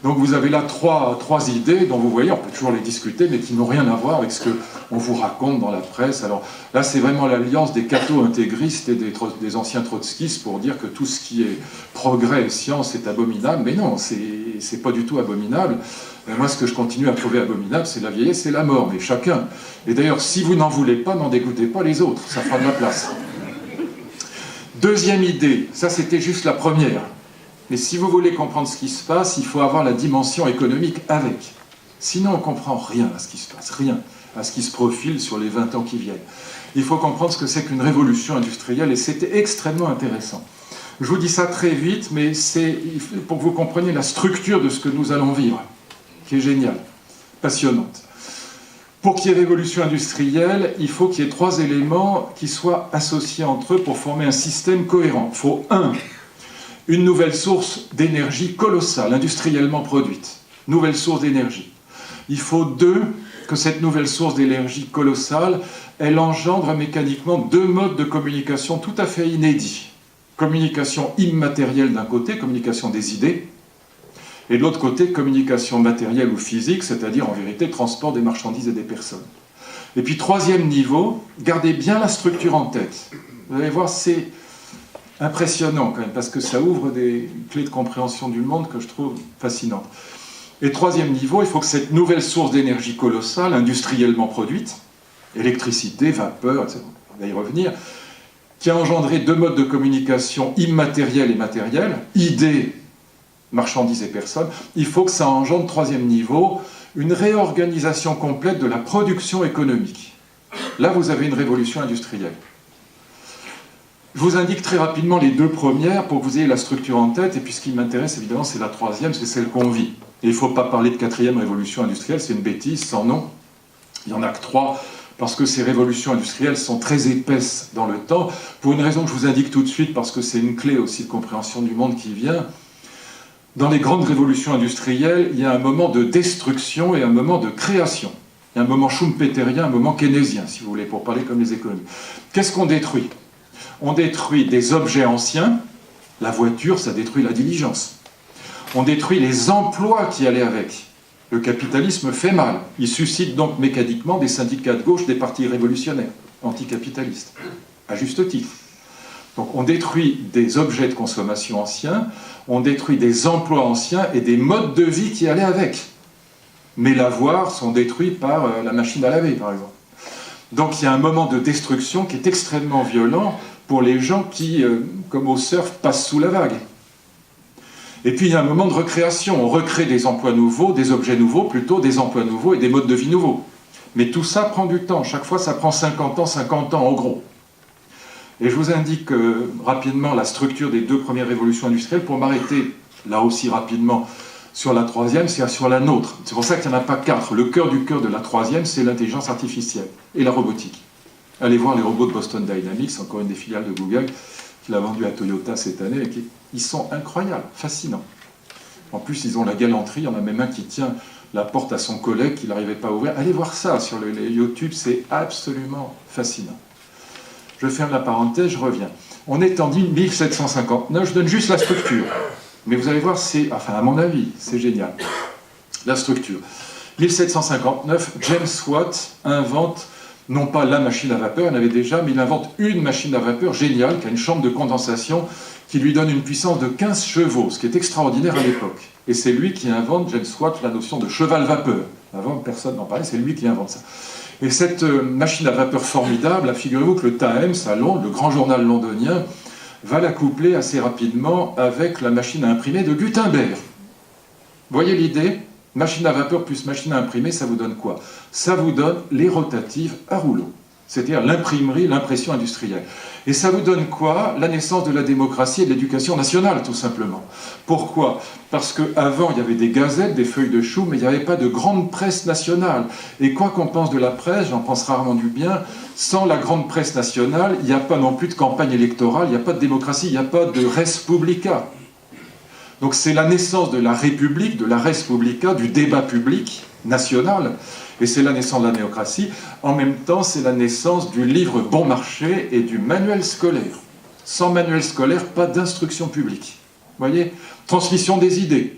Donc vous avez là trois idées dont vous voyez, on peut toujours les discuter, mais qui n'ont rien à voir avec ce qu'on vous raconte dans la presse. Alors là, c'est vraiment l'alliance des catho-intégristes et des anciens trotskistes pour dire que tout ce qui est progrès et science est abominable. Mais non, c'est pas du tout abominable. Moi, ce que je continue à trouver abominable, c'est la vieillesse et la mort, mais chacun. Et d'ailleurs, si vous n'en voulez pas, n'en dégoûtez pas les autres, ça fera de la place. Deuxième idée, ça c'était juste la première. Mais si vous voulez comprendre ce qui se passe, il faut avoir la dimension économique avec. Sinon, on ne comprend rien à ce qui se passe, rien à ce qui se profile sur les 20 ans qui viennent. Il faut comprendre ce que c'est qu'une révolution industrielle, et c'était extrêmement intéressant. Je vous dis ça très vite, mais c'est pour que vous compreniez la structure de ce que nous allons vivre, qui est géniale, passionnante. Pour qu'il y ait révolution industrielle, il faut qu'il y ait 3 éléments qui soient associés entre eux pour former un système cohérent. Il faut une nouvelle source d'énergie colossale, industriellement produite. Nouvelle source d'énergie. Il faut 2, que cette nouvelle source d'énergie colossale, elle engendre mécaniquement 2 modes de communication tout à fait inédits. Communication immatérielle d'un côté, communication des idées, et de l'autre côté, communication matérielle ou physique, c'est-à-dire en vérité transport des marchandises et des personnes. Et puis 3e niveau, gardez bien la structure en tête. Vous allez voir, c'est impressionnant quand même, parce que ça ouvre des clés de compréhension du monde que je trouve fascinantes. Et 3e niveau, il faut que cette nouvelle source d'énergie colossale, industriellement produite, électricité, vapeur, etc., on va y revenir, qui a engendré 2 modes de communication immatériels et matériels, idées, marchandises et personnes, il faut que ça engendre 3e niveau, une réorganisation complète de la production économique. Là, vous avez une révolution industrielle. Je vous indique très rapidement les 2 premières pour que vous ayez la structure en tête, et puis ce qui m'intéresse évidemment c'est la 3e, c'est celle qu'on vit. Et il ne faut pas parler de 4e révolution industrielle, c'est une bêtise, sans nom. Il n'y en a que 3, parce que ces révolutions industrielles sont très épaisses dans le temps, pour une raison que je vous indique tout de suite, parce que c'est une clé aussi de compréhension du monde qui vient. Dans les grandes révolutions industrielles, il y a un moment de destruction et un moment de création. Il y a un moment schumpeterien, un moment keynésien, si vous voulez, pour parler comme les économistes. Qu'est-ce qu'on détruit? On détruit des objets anciens, la voiture, ça détruit la diligence. On détruit les emplois qui allaient avec. Le capitalisme fait mal. Il suscite donc mécaniquement des syndicats de gauche, des partis révolutionnaires, anticapitalistes, à juste titre. Donc on détruit des objets de consommation anciens, on détruit des emplois anciens et des modes de vie qui allaient avec. Mes lavoirs sont détruits par la machine à laver, par exemple. Donc il y a un moment de destruction qui est extrêmement violent pour les gens qui, comme au surf, passent sous la vague. Et puis il y a un moment de recréation. On recrée des emplois nouveaux, des objets nouveaux, plutôt des emplois nouveaux et des modes de vie nouveaux. Mais tout ça prend du temps. Chaque fois, ça prend 50 ans en gros. Et je vous indique rapidement la structure des 2 premières révolutions industrielles pour m'arrêter là aussi rapidement sur la 3e, c'est sur la nôtre. C'est pour ça qu'il n'y en a pas 4. Le cœur du cœur de la 3e, c'est l'intelligence artificielle et la robotique. Allez voir les robots de Boston Dynamics, encore une des filiales de Google, qui l'a vendu à Toyota cette année. Ils sont incroyables, fascinants. En plus, ils ont la galanterie. Il y en a même un qui tient la porte à son collègue qu'il n'arrivait pas à ouvrir. Allez voir ça sur les YouTube, c'est absolument fascinant. Je ferme la parenthèse, je reviens. On est en 1759, je donne juste la structure. Mais vous allez voir, enfin à mon avis, c'est génial. La structure. 1759, James Watt invente, non pas la machine à vapeur, il en avait déjà, mais il invente une machine à vapeur géniale, qui a une chambre de condensation, qui lui donne une puissance de 15 chevaux, ce qui est extraordinaire à l'époque. Et c'est lui qui invente, James Watt, la notion de cheval-vapeur. Avant, personne n'en parlait, c'est lui qui invente ça. Et cette machine à vapeur formidable, figurez-vous que le Times, à Londres, le grand journal londonien, va la coupler assez rapidement avec la machine à imprimer de Gutenberg. Vous voyez l'idée? Machine à vapeur plus machine à imprimer, ça vous donne quoi? Ça vous donne les rotatives à rouleau, c'est-à-dire l'imprimerie, l'impression industrielle. Et ça vous donne quoi? La naissance de la démocratie et de l'éducation nationale, tout simplement. Pourquoi? Parce qu'avant, il y avait des gazettes, des feuilles de chou, mais il n'y avait pas de grande presse nationale. Et quoi qu'on pense de la presse, j'en pense rarement du bien, sans la grande presse nationale, il n'y a pas non plus de campagne électorale, il n'y a pas de démocratie, il n'y a pas de res publica. Donc c'est la naissance de la République, de la res publica, du débat public national, et c'est la naissance de la démocratie. En même temps, c'est la naissance du livre bon marché et du manuel scolaire. Sans manuel scolaire, pas d'instruction publique. Vous voyez? Transmission des idées.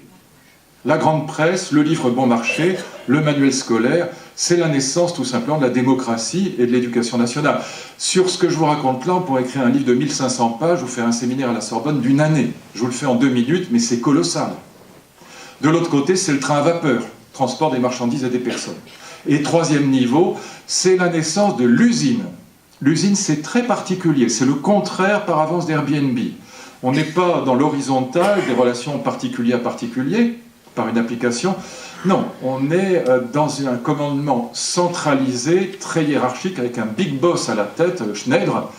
La grande presse, le livre bon marché, le manuel scolaire, c'est la naissance tout simplement de la démocratie et de l'éducation nationale. Sur ce que je vous raconte là, on pourrait écrire un livre de 1500 pages ou faire un séminaire à la Sorbonne d'une année. Je vous le fais en 2 minutes, mais c'est colossal. De l'autre côté, c'est le train à vapeur, transport des marchandises et des personnes. Et troisième niveau, c'est la naissance de l'usine. L'usine, c'est très particulier, c'est le contraire par avance d'Airbnb. On n'est pas dans l'horizontale des relations particulier à particulier, par une application. Non, on est dans un commandement centralisé, très hiérarchique, avec un big boss à la tête, Schneider,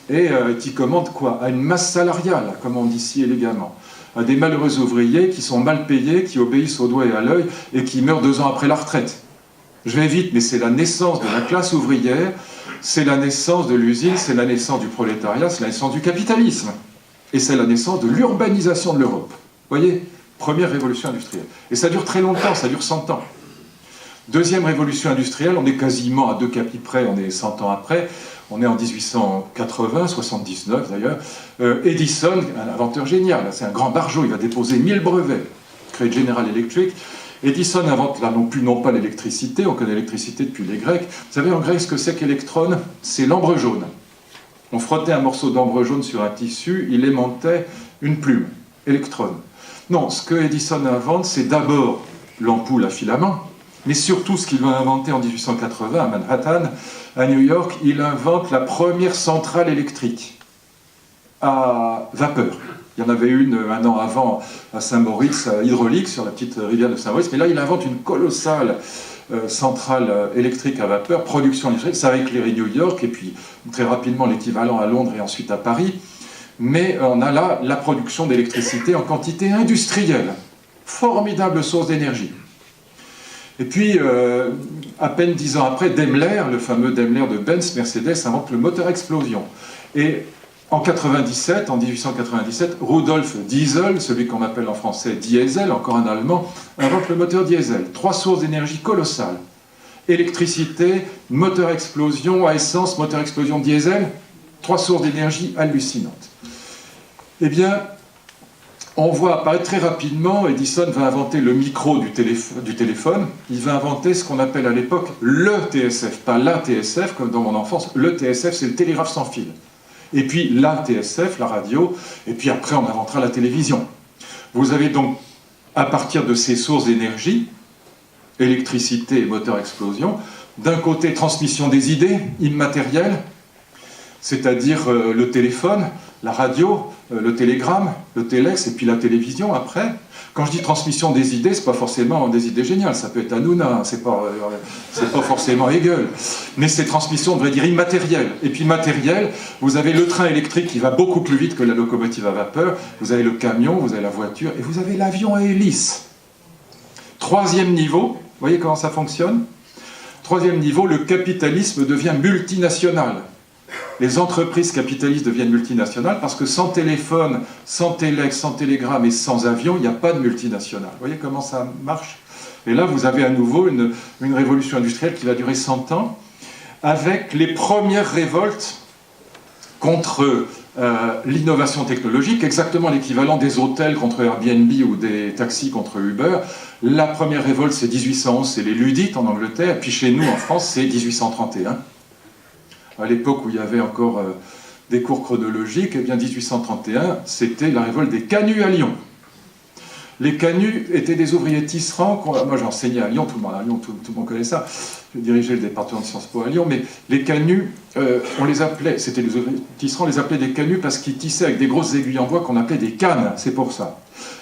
et qui commande quoi? À une masse salariale, comme on dit si élégamment. À des malheureux ouvriers qui sont mal payés, qui obéissent au doigt et à l'œil, et qui meurent 2 ans après la retraite. Je vais vite, mais c'est la naissance de la classe ouvrière, c'est la naissance de l'usine, c'est la naissance du prolétariat, c'est la naissance du capitalisme. Et c'est la naissance de l'urbanisation de l'Europe. Vous voyez? Première révolution industrielle. Et ça dure très longtemps, ça dure 100 ans. Deuxième révolution industrielle, on est quasiment à 2 capis près, on est 100 ans après, on est en 1880, 79 d'ailleurs. Edison, un inventeur génial, c'est un grand barjot, il va déposer 1000 brevets, créer General Electric. Edison invente là non pas l'électricité, on connaît l'électricité depuis les Grecs. Vous savez en grec ce que c'est qu'électron? C'est l'ambre jaune. On frottait un morceau d'ambre jaune sur un tissu, il aimantait une plume, électron. Non, ce que Edison invente, c'est d'abord l'ampoule à filament, mais surtout ce qu'il va inventer en 1880 à Manhattan, à New York, il invente la première centrale électrique à vapeur. Il y en avait une un an avant à Saint-Moritz, hydraulique, sur la petite rivière de Saint-Moritz, mais là il invente une colossale centrale électrique à vapeur, production industrielle, ça va éclairer New York, et puis très rapidement l'équivalent à Londres et ensuite à Paris. Mais on a là la production d'électricité en quantité industrielle. Formidable source d'énergie. Et puis, à peine 10 ans après, Daimler, le fameux Daimler de Benz, Mercedes, invente le moteur explosion. Et en 1897, Rudolf Diesel, celui qu'on appelle en français Diesel, encore un Allemand, invente le moteur diesel. 3 sources d'énergie colossales. Électricité, moteur explosion à essence, moteur explosion diesel, 3 sources d'énergie hallucinantes. Eh bien, on voit apparaître très rapidement, Edison va inventer le micro du téléphone, il va inventer ce qu'on appelle à l'époque le TSF, pas la TSF comme dans mon enfance, le TSF c'est le télégraphe sans fil. Et puis la TSF, la radio, et puis après on inventera la télévision. Vous avez donc, à partir de ces sources d'énergie, électricité et moteur explosion, d'un côté transmission des idées immatérielles, c'est-à-dire le téléphone, la radio, le télégramme, le téléx, et puis la télévision après. Quand je dis transmission des idées, c'est pas forcément des idées géniales, ça peut être Hanouna, c'est pas forcément Hegel, mais c'est transmission, on devrait dire, immatérielle. Et puis matériel, vous avez le train électrique qui va beaucoup plus vite que la locomotive à vapeur, vous avez le camion, vous avez la voiture, et vous avez l'avion à hélice. Troisième niveau, vous voyez comment ça fonctionne? Troisième niveau, le capitalisme devient multinational. Les entreprises capitalistes deviennent multinationales parce que sans téléphone, sans téléx, sans télégramme et sans avion, il n'y a pas de multinationale. Vous voyez comment ça marche? Et là, vous avez à nouveau une révolution industrielle qui va durer 100 ans, avec les premières révoltes contre l'innovation technologique, exactement l'équivalent des hôtels contre Airbnb ou des taxis contre Uber. La première révolte, c'est 1811, c'est les Ludites en Angleterre, puis chez nous, en France, c'est 1831. À l'époque où il y avait encore des cours chronologiques, eh bien 1831, c'était la révolte des canuts à Lyon. Les canuts étaient des ouvriers tisserands, moi j'enseignais à Lyon, tout le monde connaît ça, je dirigeais le département de Sciences Po à Lyon, mais les canuts, on les appelait, c'était les ouvriers tisserands, on les appelait des canuts parce qu'ils tissaient avec des grosses aiguilles en bois qu'on appelait des cannes, c'est pour ça.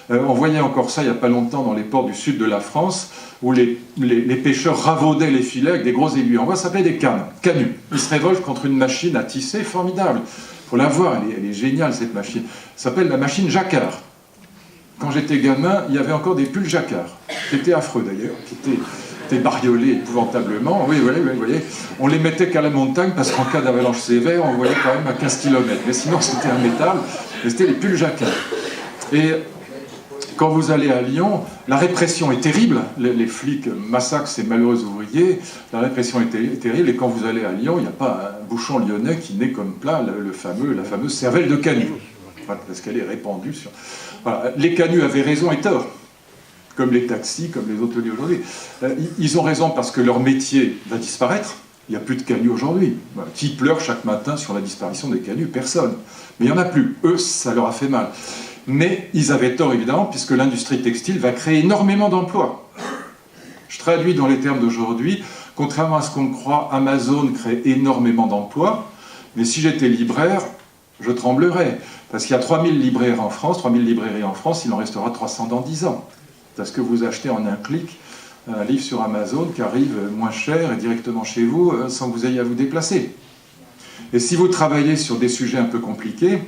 On voyait encore ça il n'y a pas longtemps dans les ports du sud de la France, où les pêcheurs ravaudaient les filets avec des grosses aiguilles en bois, ça s'appelait des cannes, canuts. Ils se révoltent contre une machine à tisser formidable. Il faut la voir, elle est géniale cette machine. Ça s'appelle la machine Jacquard. Quand j'étais gamin, il y avait encore des pulls Jacquard, qui étaient affreux d'ailleurs, qui étaient bariolés épouvantablement. Oui, vous voyez, on les mettait qu'à la montagne parce qu'en cas d'avalanche sévère, on voyait quand même à 15 km. Mais sinon, c'était un métal, et c'était les pulls Jacquard. Et quand vous allez à Lyon, la répression est terrible, les flics massacrent ces malheureux ouvriers, la répression est terrible, et quand vous allez à Lyon, il n'y a pas un bouchon lyonnais qui n'est comme plat la fameuse cervelle de canut, parce qu'elle est répandue sur... Voilà. Les canuts avaient raison et tort. comme les taxis, comme les hôteliers aujourd'hui. Ils ont raison parce que leur métier va disparaître. Il n'y a plus de canuts aujourd'hui. Qui pleure chaque matin sur la disparition des canuts? Personne. Mais il n'y en a plus. Eux, ça leur a fait mal. Mais ils avaient tort, évidemment, puisque l'industrie textile va créer énormément d'emplois. Je traduis dans les termes d'aujourd'hui. Contrairement à ce qu'on croit, Amazon crée énormément d'emplois. Mais si j'étais libraire, je tremblerais. Parce qu'il y a 3000 libraires en France, 3000 librairies en France, il en restera 300 dans 10 ans. Parce que vous achetez en un clic un livre sur Amazon qui arrive moins cher et directement chez vous sans que vous ayez à vous déplacer. Et si vous travaillez sur des sujets un peu compliqués,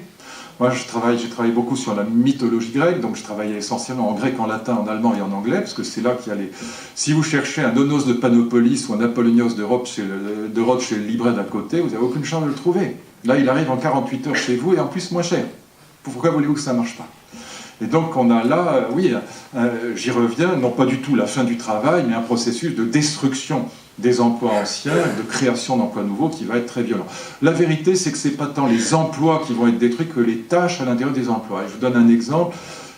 moi j'ai travaillé beaucoup sur la mythologie grecque, donc je travaillais essentiellement en grec, en latin, en allemand et en anglais, parce que c'est là qu'il y a les... Si vous cherchez un Onos de Panopolis ou un Apollonios de Rhodes chez le libraire d'à côté, vous n'avez aucune chance de le trouver. Là, il arrive en 48 heures chez vous et en plus moins cher. Pourquoi voulez-vous que ça ne marche pas? Et donc on a là, oui, j'y reviens, non pas du tout la fin du travail, mais un processus de destruction des emplois anciens, de création d'emplois nouveaux qui va être très violent. La vérité, c'est que ce n'est pas tant les emplois qui vont être détruits que les tâches à l'intérieur des emplois. Et je vous donne un exemple.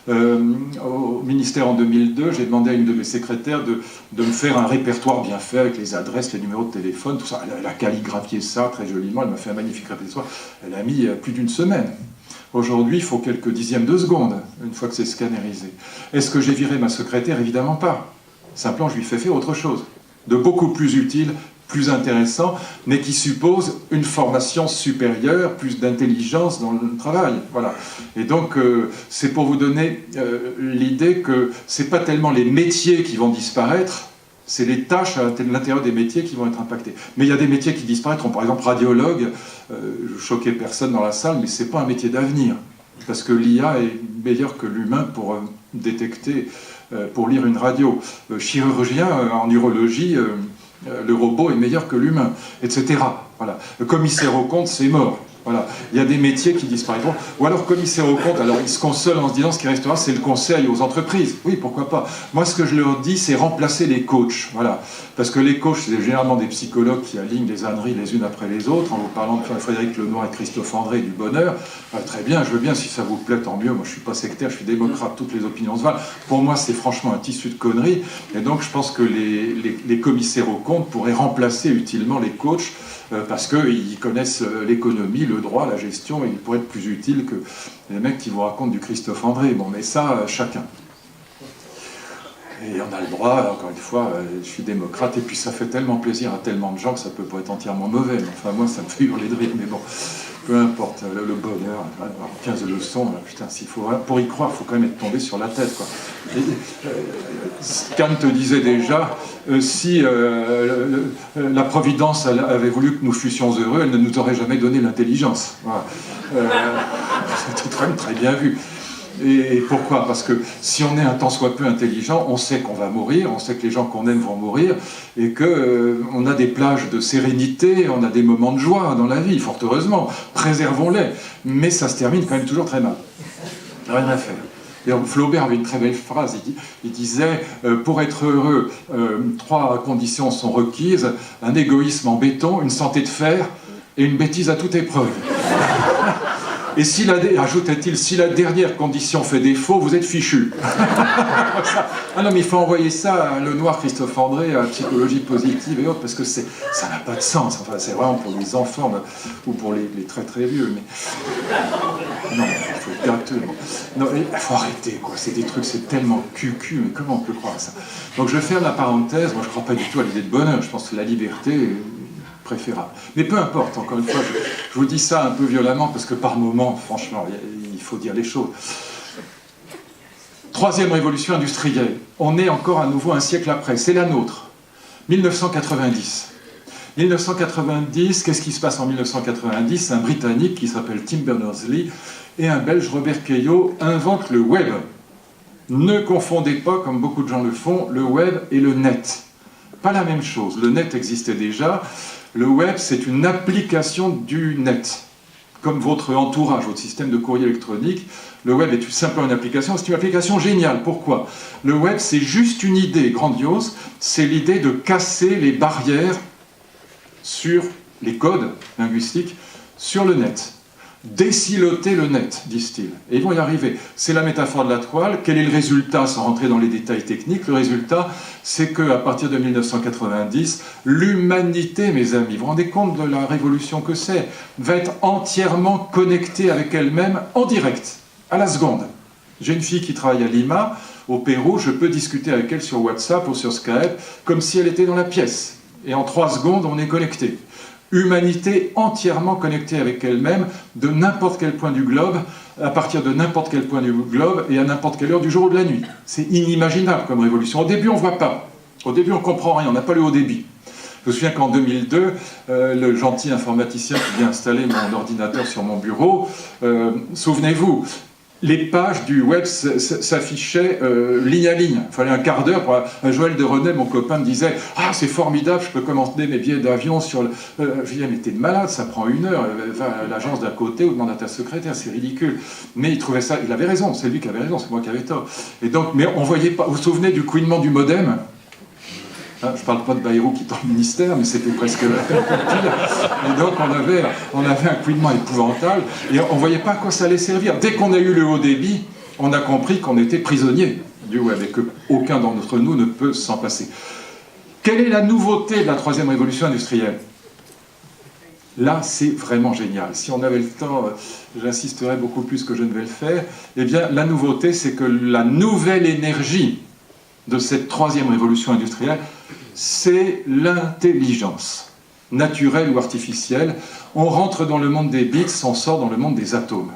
Au ministère en 2002, j'ai demandé à une de mes secrétaires de me faire un répertoire bien fait avec les adresses, les numéros de téléphone, tout ça. Elle a calligraphié ça très joliment, elle m'a fait un magnifique répertoire. Elle a mis plus d'une semaine. Aujourd'hui, il faut quelques dixièmes de seconde, une fois que c'est scannérisé. Est-ce que j'ai viré ma secrétaire? Évidemment pas. Simplement, je lui fais faire autre chose, de beaucoup plus utile, plus intéressant, mais qui suppose une formation supérieure, plus d'intelligence dans le travail. Voilà. Et donc, c'est pour vous donner l'idée que ce n'est pas tellement les métiers qui vont disparaître, c'est les tâches à l'intérieur des métiers qui vont être impactées. Mais il y a des métiers qui disparaîtront. Par exemple, radiologue, je ne choquais personne dans la salle, mais ce n'est pas un métier d'avenir. Parce que l'IA est meilleure que l'humain pour détecter, pour lire une radio. Chirurgien, en urologie, le robot est meilleur que l'humain, etc. Voilà. Le commissaire aux comptes, c'est mort. Voilà. Il y a des métiers qui disparaîtront. Ou alors commissaire aux comptes, alors ils se consolent en se disant ce qui restera, c'est le conseil aux entreprises. Oui, pourquoi pas. Moi, ce que je leur dis, c'est remplacer les coachs. Voilà. Parce que les coachs, c'est généralement des psychologues qui alignent des âneries les unes après les autres, en vous parlant de Frédéric Lenoir et Christophe André du bonheur. Très bien, je veux bien, si ça vous plaît, tant mieux. Moi, je ne suis pas sectaire, je suis démocrate, toutes les opinions se valent. Pour moi, c'est franchement un tissu de conneries. Et donc, je pense que les commissaires aux comptes pourraient remplacer utilement les coachs parce qu'ils connaissent l'économie, le droit, la gestion, et ils pourraient être plus utiles que les mecs qui vous racontent du Christophe André. Bon, mais ça, chacun. Et on a le droit, encore une fois, je suis démocrate, et puis ça fait tellement plaisir à tellement de gens que ça peut pas être entièrement mauvais. Enfin, moi, ça me fait hurler de rire, mais bon, peu importe, le bonheur, 15 leçons, putain, pour y croire, il faut quand même être tombé sur la tête, quoi. Kant te disait déjà, si la Providence avait voulu que nous fussions heureux, elle ne nous aurait jamais donné l'intelligence. Voilà. C'était quand même très bien vu. Et pourquoi? Parce que si on est un tant soit peu intelligent, on sait qu'on va mourir, on sait que les gens qu'on aime vont mourir, et qu'on a des plages de sérénité, on a des moments de joie dans la vie, fort heureusement. Préservons-les. Mais ça se termine quand même toujours très mal. Rien à faire. Et Flaubert avait une très belle phrase, il disait pour être heureux, 3 conditions sont requises, un égoïsme en béton, une santé de fer et une bêtise à toute épreuve. Et ajoutait-il, si la dernière condition fait défaut, vous êtes fichu. Ah non, mais il faut envoyer ça à Lenoir, Christophe André, à Psychologie positive et autres, parce que ça n'a pas de sens. Enfin, c'est vraiment pour les enfants ou pour les très très vieux. Mais non, il faut être gâteux. Non, il faut arrêter, quoi. C'est des trucs, c'est tellement cucu, mais comment on peut croire à ça? Donc je ferme la parenthèse. Moi, je ne crois pas du tout à l'idée de bonheur. Je pense que la liberté préférable. Mais peu importe, encore une fois, je vous dis ça un peu violemment parce que par moment, franchement, il faut dire les choses. 3e révolution industrielle. On est encore à nouveau un siècle après. C'est la nôtre. 1990. 1990, qu'est-ce qui se passe en 1990? Un Britannique qui s'appelle Tim Berners-Lee et un Belge, Robert Caillot, inventent le web. Ne confondez pas, comme beaucoup de gens le font, le web et le net. Pas la même chose. Le net existait déjà. Le web, c'est une application du net. Comme votre entourage, votre système de courrier électronique, le web est tout simplement une application. C'est une application géniale. Pourquoi? Le web, c'est juste une idée grandiose. C'est l'idée de casser les barrières sur les codes linguistiques sur le net. désiloter le net, disent-ils. Et ils vont y arriver. C'est la métaphore de la toile. Quel est le résultat, sans rentrer dans les détails techniques? Le résultat, c'est qu'à partir de 1990, l'humanité, mes amis, vous vous rendez compte de la révolution que c'est, va être entièrement connectée avec elle-même en direct, à la seconde. J'ai une fille qui travaille à Lima, au Pérou, je peux discuter avec elle sur WhatsApp ou sur Skype, comme si elle était dans la pièce. Et en 3 secondes, on est connecté. Humanité entièrement connectée avec elle-même, de n'importe quel point du globe, à partir de n'importe quel point du globe, et à n'importe quelle heure du jour ou de la nuit. C'est inimaginable comme révolution. Au début, on ne voit pas. Au début, on ne comprend rien, on n'a pas le haut débit. Je me souviens qu'en 2002, le gentil informaticien qui vient installer mon ordinateur sur mon bureau, souvenez-vous, les pages du web s'affichaient ligne à ligne. Il fallait un quart d'heure pour... Joël de René, mon copain, me disait « Ah, c'est formidable, je peux commander mes billets d'avion sur le... » Je lui disais « Mais t'es malade, ça prend 1 heure. Va à l'agence d'à côté ou demande à ta secrétaire, c'est ridicule. » Mais il trouvait ça... Il avait raison, c'est lui qui avait raison, c'est moi qui avais tort. Et donc, mais on voyait pas... Vous vous souvenez du couinement du modem ? Je ne parle pas de Bayrou qui est dans le ministère, mais c'était presque pire. Et donc on avait un couinement épouvantable, et on ne voyait pas à quoi ça allait servir. Dès qu'on a eu le haut débit, on a compris qu'on était prisonnier du web, et qu'aucun d'entre nous ne peut s'en passer. Quelle est la nouveauté de la 3e révolution industrielle ? Là, c'est vraiment génial. Si on avait le temps, j'insisterais beaucoup plus que je ne vais le faire. Eh bien, la nouveauté, c'est que la nouvelle énergie de cette 3e révolution industrielle, c'est l'intelligence, naturelle ou artificielle. On rentre dans le monde des bits, on sort dans le monde des atomes.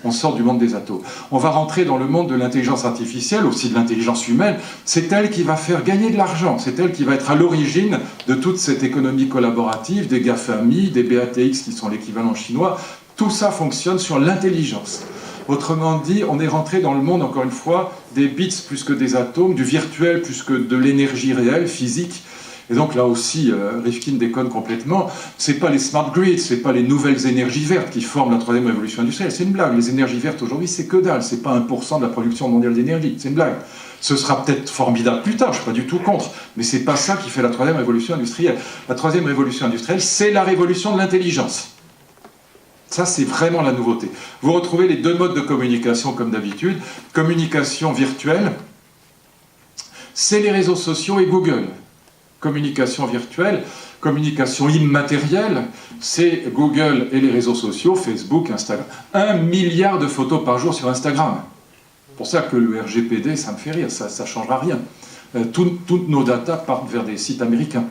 On sort du monde des atomes. On va rentrer dans le monde de l'intelligence artificielle, aussi de l'intelligence humaine. C'est elle qui va faire gagner de l'argent. C'est elle qui va être à l'origine de toute cette économie collaborative, des GAFAMI, des BATX qui sont l'équivalent chinois. Tout ça fonctionne sur l'intelligence. Autrement dit, on est rentré dans le monde, encore une fois, des bits plus que des atomes, du virtuel plus que de l'énergie réelle, physique. Et donc là aussi, Rifkin déconne complètement. C'est pas les smart grids, c'est pas les nouvelles énergies vertes qui forment la 3e révolution industrielle. C'est une blague. Les énergies vertes aujourd'hui, c'est que dalle. C'est pas 1% de la production mondiale d'énergie. C'est une blague. Ce sera peut-être formidable plus tard, je ne suis pas du tout contre, mais c'est pas ça qui fait la 3e révolution industrielle. La 3e révolution industrielle, c'est la révolution de l'intelligence. Ça, c'est vraiment la nouveauté. Vous retrouvez les 2 modes de communication comme d'habitude. Communication virtuelle, c'est les réseaux sociaux et Google. Communication virtuelle, communication immatérielle, c'est Google et les réseaux sociaux, Facebook, Instagram. 1 milliard de photos par jour sur Instagram. C'est pour ça que le RGPD, ça me fait rire, ça ne changera rien. Toutes nos datas partent vers des sites américains.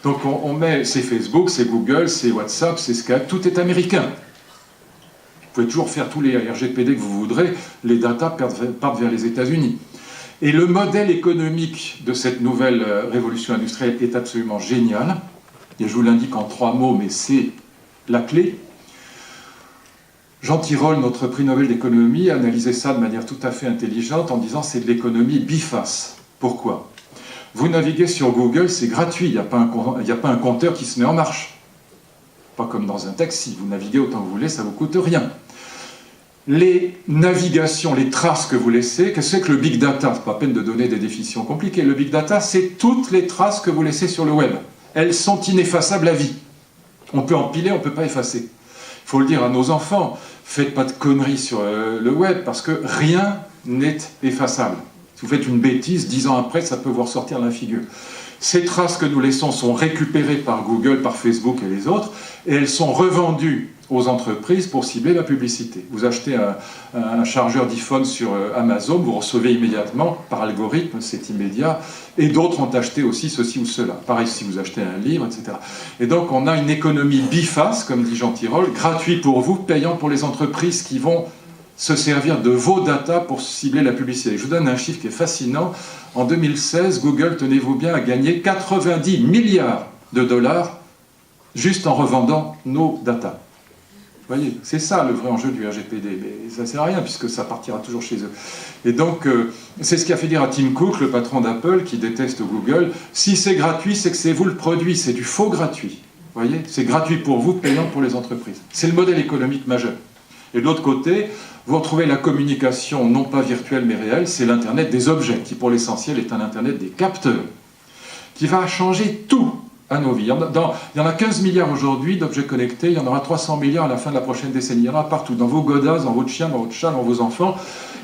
Donc on met, c'est Facebook, c'est Google, c'est WhatsApp, c'est Skype, tout est américain. Vous pouvez toujours faire tous les RGPD que vous voudrez, les datas partent vers les États-Unis. Et le modèle économique de cette nouvelle révolution industrielle est absolument génial. Et je vous l'indique en 3 mots, mais c'est la clé. Jean Tirole, notre prix Nobel d'économie, a analysé ça de manière tout à fait intelligente en disant c'est de l'économie biface. Pourquoi ? Vous naviguez sur Google, c'est gratuit, il n'y a pas un compteur qui se met en marche. Pas comme dans un taxi, vous naviguez autant que vous voulez, ça ne vous coûte rien. Les navigations, les traces que vous laissez, qu'est-ce que c'est que le big data ? C'est pas peine de donner des définitions compliquées. Le big data, c'est toutes les traces que vous laissez sur le web. Elles sont ineffaçables à vie. On peut empiler, on ne peut pas effacer. Il faut le dire à nos enfants, faites pas de conneries sur le web, parce que rien n'est effaçable. Si vous faites une bêtise, 10 ans après, ça peut vous ressortir la figure. Ces traces que nous laissons sont récupérées par Google, par Facebook et les autres, et elles sont revendues aux entreprises pour cibler la publicité. Vous achetez un chargeur d'iPhone sur Amazon, vous recevez immédiatement, par algorithme, c'est immédiat, et d'autres ont acheté aussi ceci ou cela. Pareil si vous achetez un livre, etc. Et donc on a une économie biface, comme dit Jean Tirole, gratuit pour vous, payant pour les entreprises qui vont se servir de vos datas pour cibler la publicité. Je vous donne un chiffre qui est fascinant. En 2016, Google, tenez-vous bien, a gagné 90 milliards de dollars juste en revendant nos datas. Vous voyez, c'est ça le vrai enjeu du RGPD, mais ça ne sert à rien puisque ça partira toujours chez eux. Et donc, c'est ce qui a fait dire à Tim Cook, le patron d'Apple, qui déteste Google, si c'est gratuit, c'est que c'est vous le produit, c'est du faux gratuit. Vous voyez, c'est gratuit pour vous, payant pour les entreprises. C'est le modèle économique majeur. Et de l'autre côté, vous retrouvez la communication non pas virtuelle mais réelle, c'est l'Internet des objets, qui pour l'essentiel est un Internet des capteurs, qui va changer tout, à nos vies. Il y en a 15 milliards aujourd'hui d'objets connectés, il y en aura 300 milliards à la fin de la prochaine décennie. Il y en aura partout, dans vos godasses, dans votre chien, dans votre chat, dans vos enfants.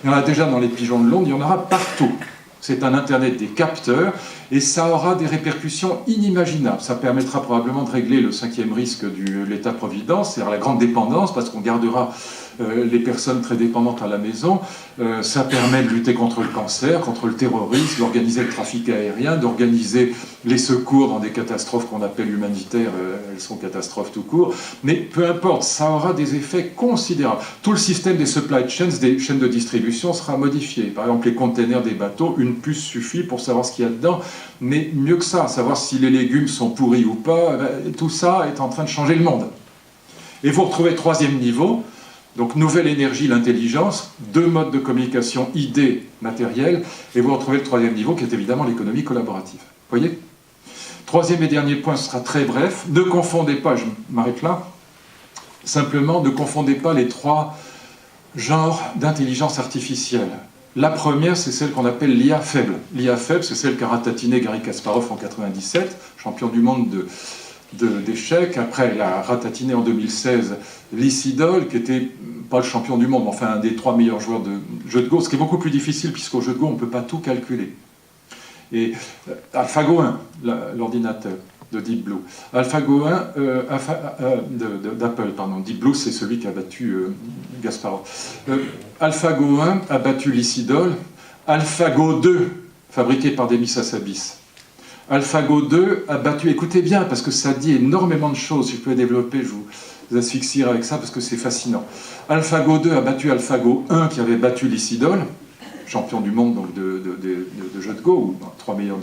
Il y en a déjà dans les pigeons de Londres, il y en aura partout. C'est un Internet des capteurs, et ça aura des répercussions inimaginables. Ça permettra probablement de régler le 5e risque de l'État-providence, c'est-à-dire la grande dépendance, parce qu'on gardera les personnes très dépendantes à la maison. Ça permet de lutter contre le cancer, contre le terrorisme, d'organiser le trafic aérien, d'organiser les secours dans des catastrophes qu'on appelle humanitaires, elles sont catastrophes tout court. Mais peu importe, ça aura des effets considérables. Tout le système des supply chains, des chaînes de distribution sera modifié. Par exemple, les containers des bateaux, une puce suffit pour savoir ce qu'il y a dedans. Mais mieux que ça, savoir si les légumes sont pourris ou pas, tout ça est en train de changer le monde. Et vous retrouvez le 3e niveau. Donc, nouvelle énergie, l'intelligence, 2 modes de communication, idées, matériel, et vous retrouvez le 3e niveau qui est évidemment l'économie collaborative. Vous voyez ? 3e et dernier point, ce sera très bref. Ne confondez pas, je m'arrête là, simplement ne confondez pas les 3 genres d'intelligence artificielle. La première, c'est celle qu'on appelle l'IA faible. L'IA faible, c'est celle qu'a ratatiné Garry Kasparov en 1997, champion du monde d'échecs. Après, il a ratatiné en 2016 Lee Sedol, qui était pas le champion du monde, mais enfin un des 3 meilleurs joueurs de jeu de Go, ce qui est beaucoup plus difficile, puisqu'au jeu de Go, on ne peut pas tout calculer. Et AlphaGo 1, l'ordinateur de Deep Blue. AlphaGo 1 d'Apple, pardon. Deep Blue, c'est celui qui a battu Kasparov. AlphaGo 1 a battu Lee Sedol. AlphaGo 2, fabriqué par Demis Hassabis. AlphaGo 2 a battu, écoutez bien, parce que ça dit énormément de choses, si je pouvais développer, je vous asphyxierai avec ça, parce que c'est fascinant. AlphaGo 2 a battu AlphaGo 1, qui avait battu Lee Sedol, champion du monde donc, de jeu de Go, ou 3 meilleurs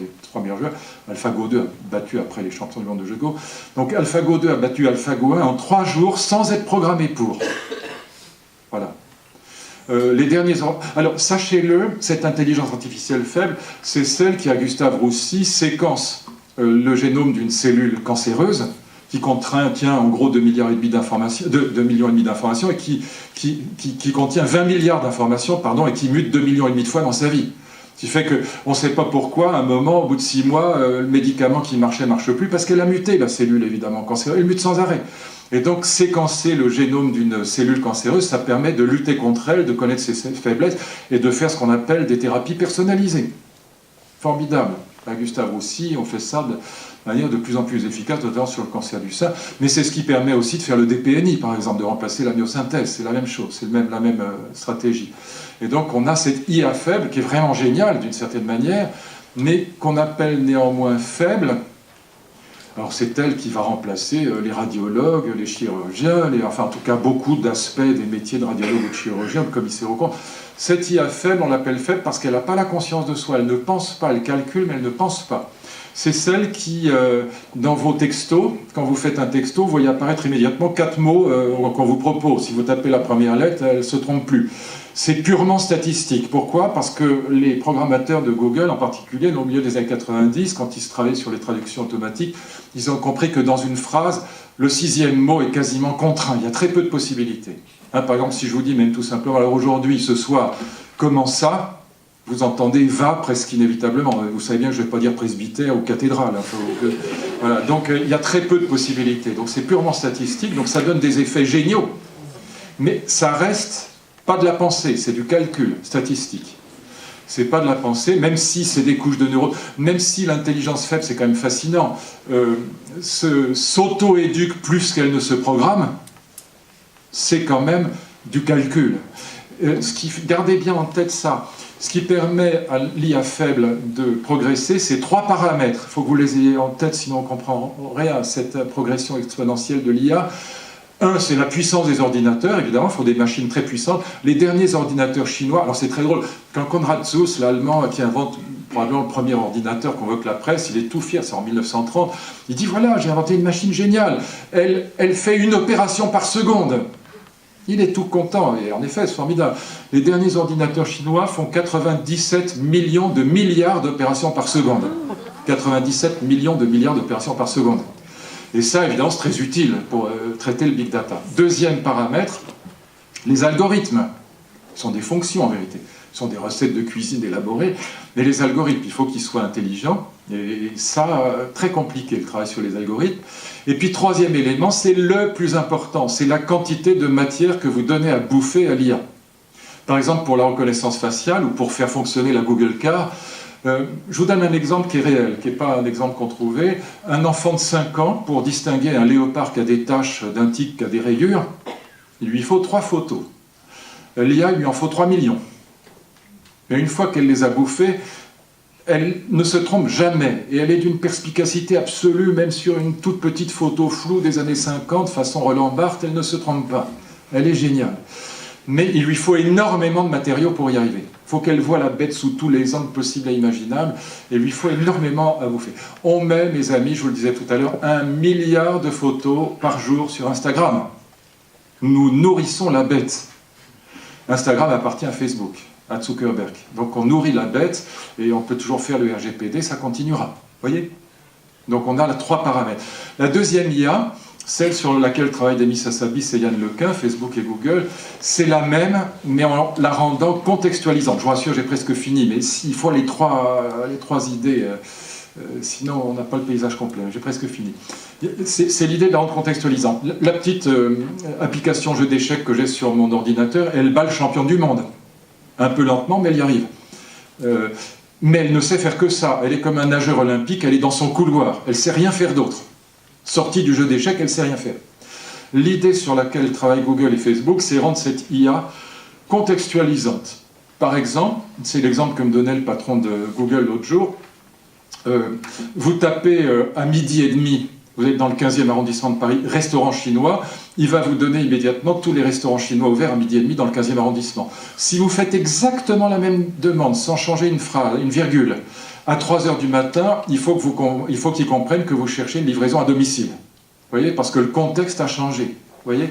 joueurs. AlphaGo 2 a battu après les champions du monde de jeu de Go. Donc AlphaGo 2 a battu AlphaGo 1 en 3 jours, sans être programmé pour. Voilà. Les derniers... Alors, sachez-le, cette intelligence artificielle faible, c'est celle qui, à Gustave Roussy, séquence le génome d'une cellule cancéreuse, qui contient en gros 2,5 milliards d'informations, et qui contient 20 milliards d'informations, et qui mute 2,5 millions de fois dans sa vie. Ce qui fait qu'on ne sait pas pourquoi, à un moment, au bout de 6 mois, le médicament qui marchait ne marche plus, parce qu'elle a muté, la cellule, évidemment, cancéreuse, elle mute sans arrêt. Et donc, séquencer le génome d'une cellule cancéreuse, ça permet de lutter contre elle, de connaître ses faiblesses, et de faire ce qu'on appelle des thérapies personnalisées. Formidable. À Gustave Roussy, on fait ça de manière de plus en plus efficace, notamment sur le cancer du sein. Mais c'est ce qui permet aussi de faire le DPNI, par exemple, de remplacer la myosynthèse. C'est la même chose, c'est la même stratégie. Et donc, on a cette IA faible, qui est vraiment géniale, d'une certaine manière, mais qu'on appelle néanmoins faible. Alors c'est elle qui va remplacer les radiologues, les chirurgiens, enfin en tout cas beaucoup d'aspects des métiers de radiologue ou de chirurgien, de commissaire aux comptes. Cette IA faible, on l'appelle faible parce qu'elle n'a pas la conscience de soi, elle ne pense pas, elle calcule mais elle ne pense pas. C'est celle qui, dans vos textos, quand vous faites un texto, vous voyez apparaître immédiatement 4 mots qu'on vous propose. Si vous tapez la première lettre, elle ne se trompe plus. C'est purement statistique. Pourquoi ? Parce que les programmateurs de Google, en particulier, au milieu des années 90, quand ils se travaillaient sur les traductions automatiques, ils ont compris que dans une phrase, le 6e mot est quasiment contraint. Il y a très peu de possibilités. Hein, par exemple, si je vous dis même tout simplement, alors aujourd'hui, ce soir, comment ça ? Vous entendez « va » presque inévitablement. Vous savez bien que je ne vais pas dire presbytère ou cathédrale. Hein, voilà. Donc, il y a très peu de possibilités. Donc, c'est purement statistique. Donc, ça donne des effets géniaux. Mais ça reste pas de la pensée, c'est du calcul statistique. C'est pas de la pensée, même si c'est des couches de neurones, même si l'intelligence faible, c'est quand même fascinant, s'auto-éduque plus qu'elle ne se programme, c'est quand même du calcul. Gardez bien en tête ça. Ce qui permet à l'IA faible de progresser, c'est 3 paramètres. Il faut que vous les ayez en tête, sinon on ne comprend rien à cette progression exponentielle de l'IA. Un, c'est la puissance des ordinateurs, évidemment, il faut des machines très puissantes. Les derniers ordinateurs chinois, alors c'est très drôle, quand Konrad Zuse, l'Allemand qui invente probablement le premier ordinateur convoque la presse, il est tout fier, c'est en 1930, il dit voilà, j'ai inventé une machine géniale, elle fait 1 opération par seconde. Il est tout content, et en effet, c'est formidable. Les derniers ordinateurs chinois font 97 millions de milliards d'opérations par seconde. 97 millions de milliards d'opérations par seconde. Et ça, évidemment, c'est très utile pour traiter le big data. Deuxième paramètre, les algorithmes sont des fonctions en vérité. Ce sont des recettes de cuisine élaborées, mais les algorithmes, il faut qu'ils soient intelligents, et ça, très compliqué, le travail sur les algorithmes. Et puis, troisième élément, c'est le plus important, c'est la quantité de matière que vous donnez à bouffer à l'IA. Par exemple, pour la reconnaissance faciale, ou pour faire fonctionner la Google Car, je vous donne un exemple qui est réel, qui n'est pas un exemple qu'on trouvait. Un enfant de 5 ans, pour distinguer un léopard qui a des taches d'un tigre qui a des rayures, il lui faut 3 photos. L'IA, il lui en faut 3 millions. Mais une fois qu'elle les a bouffées, elle ne se trompe jamais. Et elle est d'une perspicacité absolue, même sur une toute petite photo floue des années 50, façon Roland Barthes, elle ne se trompe pas. Elle est géniale. Mais il lui faut énormément de matériaux pour y arriver. Il faut qu'elle voie la bête sous tous les angles possibles et imaginables, et il lui faut énormément à bouffer. On met, mes amis, je vous le disais tout à l'heure, 1 milliard de photos par jour sur Instagram. Nous nourrissons la bête. Instagram appartient à Facebook, à Zuckerberg. Donc on nourrit la bête, et on peut toujours faire le RGPD, ça continuera. Vous voyez? Donc on a 3 paramètres. La deuxième IA, celle sur laquelle travaillent Demis Hassabis et Yann Lequin, Facebook et Google, c'est la même, mais en la rendant contextualisante. Je vous rassure, j'ai presque fini, mais il faut les trois idées, sinon on n'a pas le paysage complet. J'ai presque fini. C'est l'idée de la rendre contextualisante. La petite application jeu d'échecs que j'ai sur mon ordinateur, elle bat le champion du monde. Un peu lentement, mais elle y arrive. Mais elle ne sait faire que ça. Elle est comme un nageur olympique, elle est dans son couloir. Elle ne sait rien faire d'autre. Sortie du jeu d'échecs, elle ne sait rien faire. L'idée sur laquelle travaillent Google et Facebook, c'est rendre cette IA contextualisante. Par exemple, c'est l'exemple que me donnait le patron de Google l'autre jour, vous tapez à 12h30, vous êtes dans le 15e arrondissement de Paris, restaurant chinois, il va vous donner immédiatement tous les restaurants chinois ouverts à 12h30 dans le 15e arrondissement. Si vous faites exactement la même demande, sans changer une phrase, une virgule, à 3h du matin, il faut qu'ils comprennent que vous cherchez une livraison à domicile. Vous voyez, parce que le contexte a changé. Vous voyez?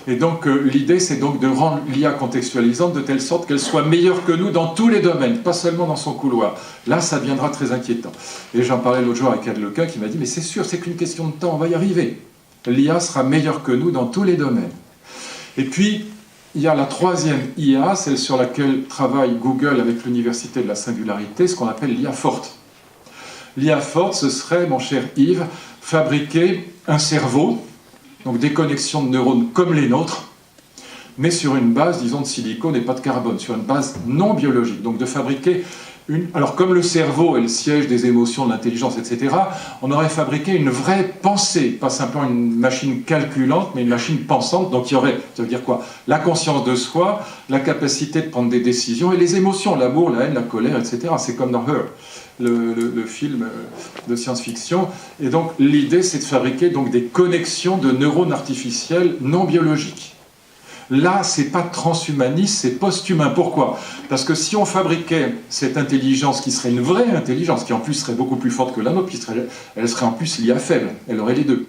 Et donc, l'idée, c'est donc de rendre l'IA contextualisante de telle sorte qu'elle soit meilleure que nous dans tous les domaines, pas seulement dans son couloir. Là, ça deviendra très inquiétant. Et j'en parlais l'autre jour avec Yann Lequin qui m'a dit « Mais c'est sûr, c'est qu'une question de temps, on va y arriver. L'IA sera meilleure que nous dans tous les domaines. » Et puis, il y a la troisième IA, celle sur laquelle travaille Google avec l'Université de la Singularité, ce qu'on appelle l'IA forte. L'IA forte, ce serait, mon cher Yves, fabriquer un cerveau, donc des connexions de neurones comme les nôtres, mais sur une base, disons, de silicone et pas de carbone, sur une base non biologique. Donc de fabriquer alors comme le cerveau est le siège des émotions, de l'intelligence, etc., on aurait fabriqué une vraie pensée, pas simplement une machine calculante, mais une machine pensante. Donc il y aurait, ça veut dire quoi? La conscience de soi, la capacité de prendre des décisions et les émotions, l'amour, la haine, la colère, etc. C'est comme dans Her, le film de science-fiction. Et donc l'idée, c'est de fabriquer donc des connexions de neurones artificiels non biologiques. Là, ce n'est pas transhumaniste, c'est post-humain. Pourquoi? Parce que si on fabriquait cette intelligence qui serait une vraie intelligence, qui en plus serait beaucoup plus forte que la nôtre, elle serait en plus l'IA faible, elle aurait les deux.